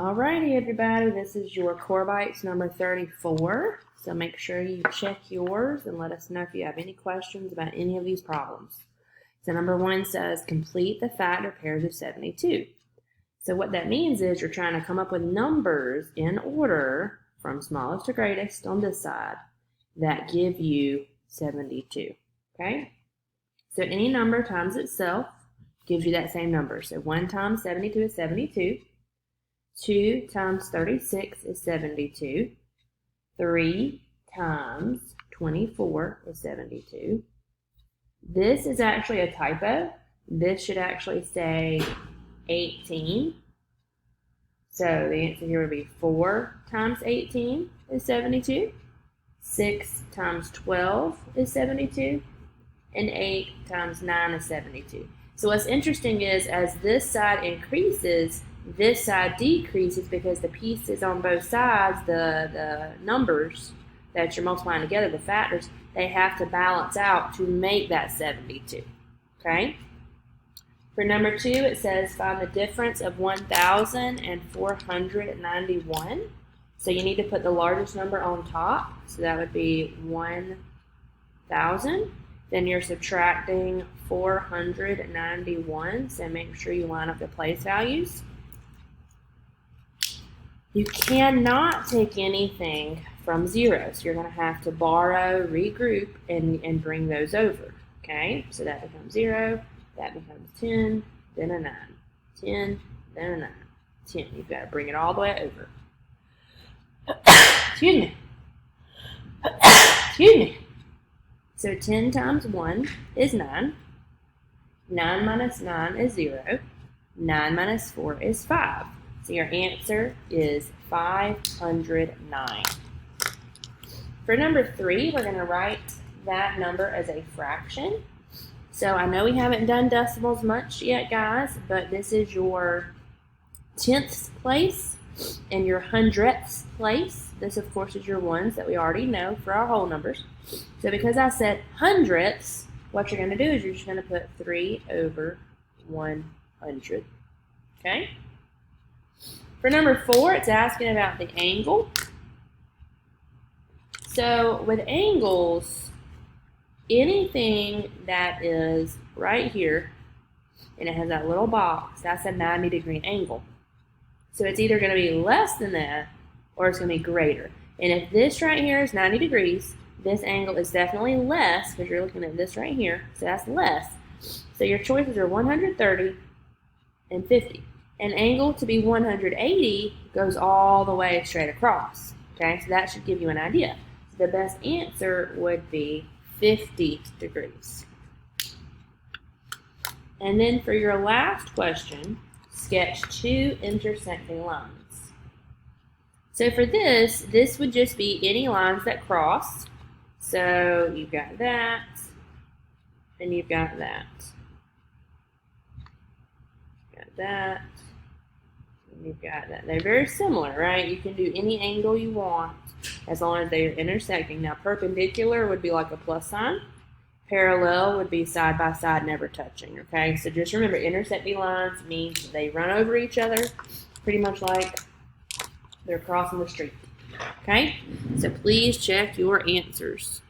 Alrighty, everybody, this is your Core Bites number 34. So make sure you check yours and let us know if you have any questions about any of these problems. So number 1 says complete the factor pairs of 72. So what that means is you're trying to come up with numbers in order from smallest to greatest on this side that give you 72. Okay? So any number times itself gives you that same number. So 1 times 72 is 72. 2 times 36 is 72. 3 times 24 is 72. This is actually a typo. This should actually say 18. So the answer here would be 4 times 18 is 72. 6 times 12 is 72. And 8 times 9 is 72. So what's interesting is as this side increases, this side decreases because the pieces on both sides, the numbers that you're multiplying together, the factors, they have to balance out to make that 72. Okay? For number 2, it says find the difference of 1,000 and 491. So you need to put the largest number on top. So that would be 1,000. Then you're subtracting 491. So make sure you line up the place values. You cannot take anything from 0, so you're going to have to borrow, regroup, and bring those over, okay? So that becomes 0, that becomes 10, then a 9, 10, then a 9, 10. You've got to bring it all the way over. Excuse me. Excuse me. So 10 times 1 is 9. 9 minus 9 is 0. 9 minus 4 is 5. So your answer is 509. For number 3, we're going to write that number as a fraction. So I know we haven't done decimals much yet, guys, but this is your tenths place and your hundredths place. This, of course, is your ones that we already know for our whole numbers. So because I said hundredths, what you're going to do is you're just going to put 3 over 100. Okay? For number 4, it's asking about the angle. So with angles, anything that is right here, and it has that little box, that's a 90-degree angle. So it's either going to be less than that, or it's going to be greater. And if this right here is 90 degrees, this angle is definitely less, because you're looking at this right here, so that's less. So your choices are 130 and 50. An angle to be 180 goes all the way straight across. Okay, so that should give you an idea. So the best answer would be 50 degrees. And then for your last question, sketch 2 intersecting lines. So for this would just be any lines that cross. So you've got that, and you've got that. Got that. You've got that. They're very similar, right? You can do any angle you want as long as they are intersecting. Now, perpendicular would be like a plus sign. Parallel would be side by side, never touching, okay? So just remember, intersecting lines means they run over each other, pretty much like they're crossing the street, okay? So please check your answers.